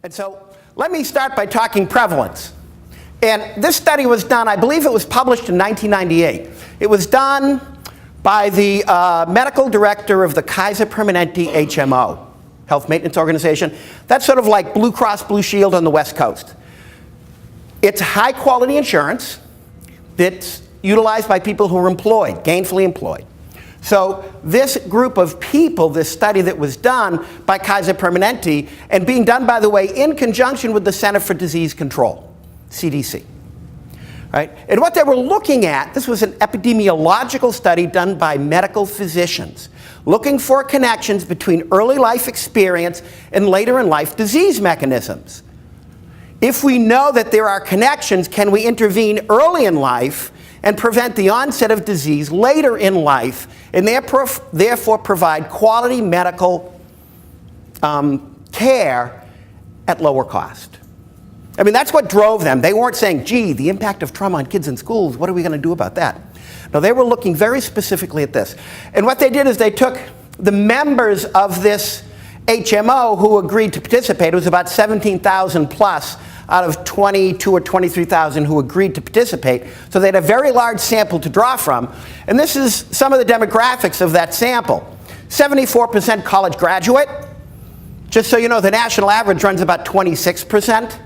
And so let me start by talking prevalence. And this study was done, I believe it was published in 1998. It was done by the medical director of the Kaiser Permanente HMO, Health Maintenance Organization. That's sort of like Blue Cross Blue Shield on the West Coast. It's high quality insurance that's utilized by people who are employed, gainfully employed. So this group of people, this study that was done by Kaiser Permanente, and being done, by the way, in conjunction with the Center for Disease Control, CDC. Right? And what they were looking at, this was an epidemiological study done by medical physicians, looking for connections between early life experience and later in life disease mechanisms. If we know that there are connections, can we intervene early in life and prevent the onset of disease later in life, and therefore provide quality medical care at lower cost? I mean, that's what drove them. They weren't saying, gee, the impact of trauma on kids in schools, what are we going to do about that? No, they were looking very specifically at this. And what they did is they took the members of this HMO who agreed to participate. It was about 17,000 plus out of 22 or 23,000 who agreed to participate. So they had a very large sample to draw from. And this is some of the demographics of that sample. 74% college graduate. Just so you know, the national average runs about 26%.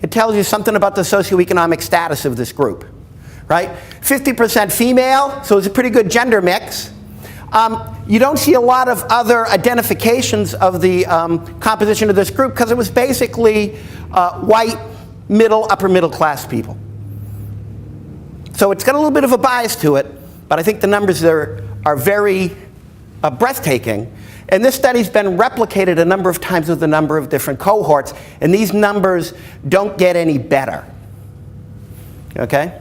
It tells you something about the socioeconomic status of this group, right? 50% female, so it's a pretty good gender mix. You don't see a lot of other identifications of the composition of this group because it was basically white, upper middle class people. So it's got a little bit of a bias to it, but I think the numbers are very breathtaking. And this study's been replicated a number of times with a number of different cohorts, and these numbers don't get any better. Okay?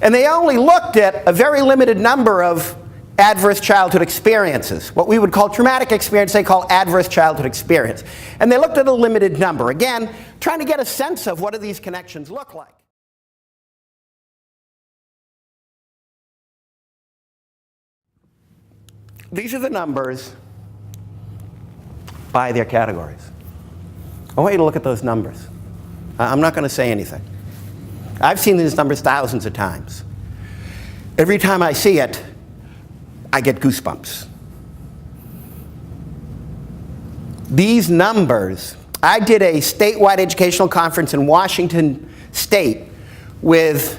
And they only looked at a very limited number of adverse childhood experiences. What we would call traumatic experience, they call adverse childhood experience. And they looked at a limited number. Again, trying to get a sense of what do these connections look like. These are the numbers by their categories. I want you to look at those numbers. I'm not going to say anything. I've seen these numbers thousands of times. Every time I see it, I get goosebumps. These numbers, I did a statewide educational conference in Washington State with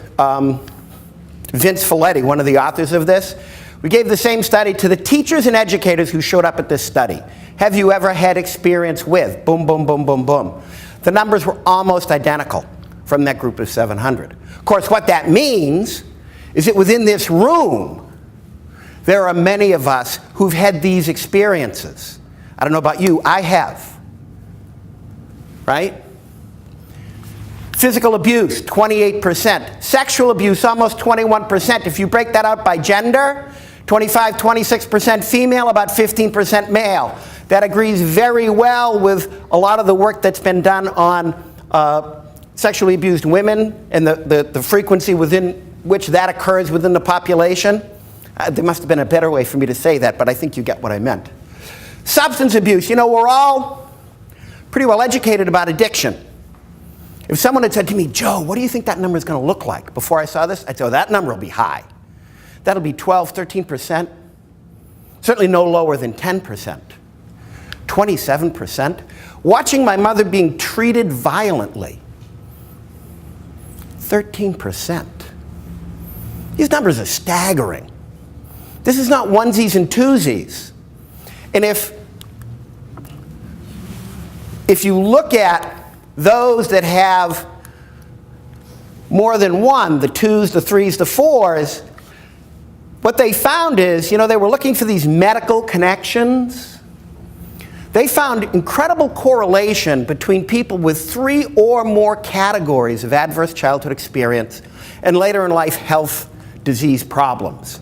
Vince Folletti, one of the authors of this. We gave the same study to the teachers and educators who showed up at this study. Have you ever had experience with? Boom, boom, boom, boom, boom. The numbers were almost identical from that group of 700. Of course, what that means is that within this room, there are many of us who've had these experiences. I don't know about you, I have. Right? Physical abuse, 28%. Sexual abuse, almost 21%. If you break that out by gender, 26% female, about 15% male. That agrees very well with a lot of the work that's been done on sexually abused women and the frequency within which that occurs within the population. There must have been a better way for me to say that, but I think you get what I meant. Substance abuse. You know, we're all pretty well educated about addiction. If someone had said to me, Joe, what do you think that number is going to look like? Before I saw this, I'd say, oh, that number will be high. That'll be 12, 13%. Certainly no lower than 10%. 27%. Watching my mother being treated violently. 13%. These numbers are staggering. This is not onesies and twosies. And if you look at those that have more than one, the twos, the threes, the fours, what they found is, you know, they were looking for these medical connections. They found incredible correlation between people with 3 or more categories of adverse childhood experience and later in life health disease problems.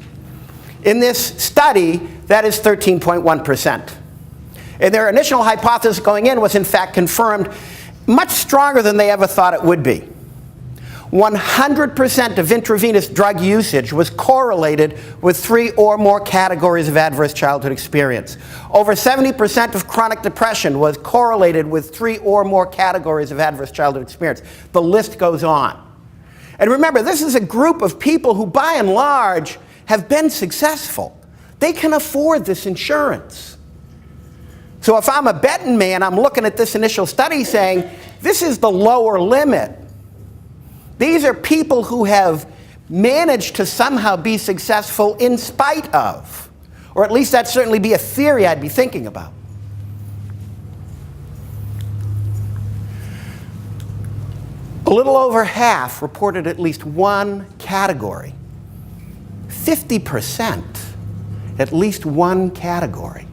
In this study, that is 13.1%. And their initial hypothesis going in was in fact confirmed much stronger than they ever thought it would be. 100% of intravenous drug usage was correlated with 3 or more categories of adverse childhood experience. Over 70% of chronic depression was correlated with 3 or more categories of adverse childhood experience. The list goes on. And remember, this is a group of people who, by and large, have been successful. They can afford this insurance. So if I'm a betting man, I'm looking at this initial study saying, this is the lower limit. These are people who have managed to somehow be successful in spite of, or at least that'd certainly be a theory I'd be thinking about. A little over half reported at least one category. 50%, at least one category.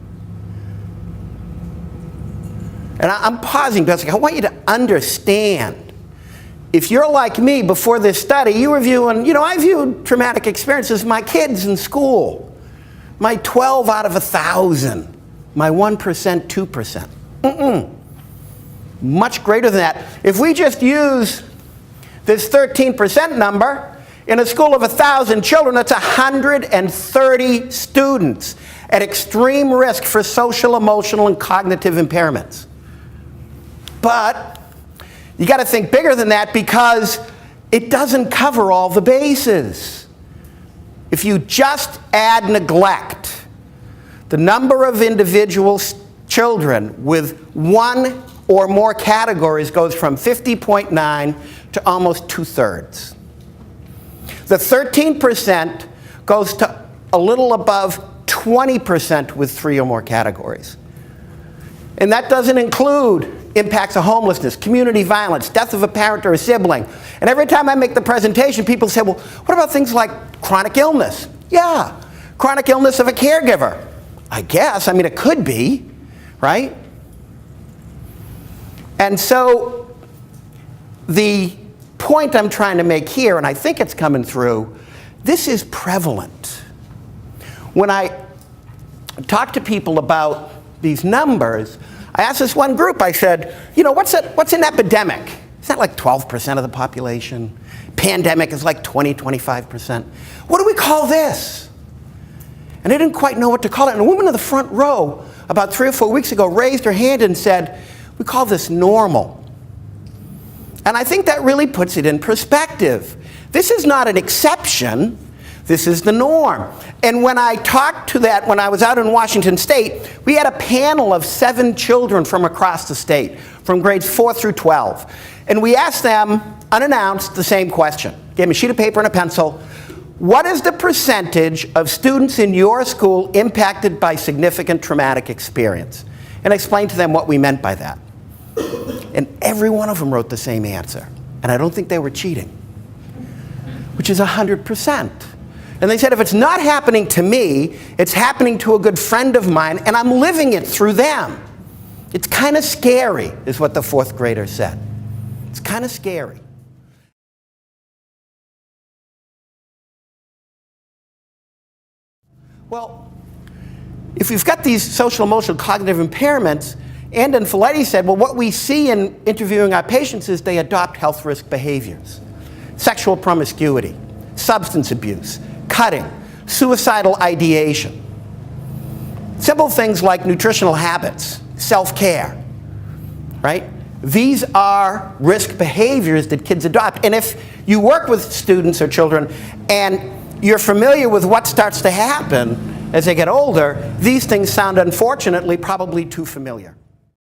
And I'm pausing because I want you to understand. If you're like me, before this study, you were viewing, I viewed traumatic experiences, my kids in school, my 12 out of 1,000, my 1%, 2%. Much greater than that. If we just use this 13% number, in a school of 1,000 children, that's 130 students at extreme risk for social, emotional, and cognitive impairments. But you got to think bigger than that because it doesn't cover all the bases. If you just add neglect, the number of individual children with 1 or more categories goes from 50.9 to almost 2/3. The 13% goes to a little above 20% with 3 or more categories. And that doesn't include impacts of homelessness, community violence, death of a parent or a sibling. And every time I make the presentation, people say, well, what about things like chronic illness? Yeah, chronic illness of a caregiver. I guess, it could be, right? And so the point I'm trying to make here, and I think it's coming through, this is prevalent. When I talk to people about these numbers, I asked this one group, I said, what's an epidemic? Is that like 12% of the population? Pandemic is like 20, 25%. What do we call this? And they didn't quite know what to call it. And a woman in the front row, about 3 or 4 weeks ago, raised her hand and said, we call this normal. And I think that really puts it in perspective. This is not an exception. This is the norm. And when I talked to that, when I was out in Washington State, we had a panel of 7 children from across the state, from grades 4 through 12. And we asked them, unannounced, the same question. Gave them a sheet of paper and a pencil. What is the percentage of students in your school impacted by significant traumatic experience? And I explained to them what we meant by that. And every one of them wrote the same answer. And I don't think they were cheating, which is 100%. And they said, if it's not happening to me, it's happening to a good friend of mine, and I'm living it through them. It's kind of scary, is what the 4th grader said. It's kind of scary. Well, if we've got these social, emotional, cognitive impairments, and then Folletti said, well, what we see in interviewing our patients is they adopt health risk behaviors. Sexual promiscuity, substance abuse, cutting, suicidal ideation. Simple things like nutritional habits, self-care, right? These are risk behaviors that kids adopt. And if you work with students or children and you're familiar with what starts to happen as they get older, these things sound, unfortunately, probably too familiar.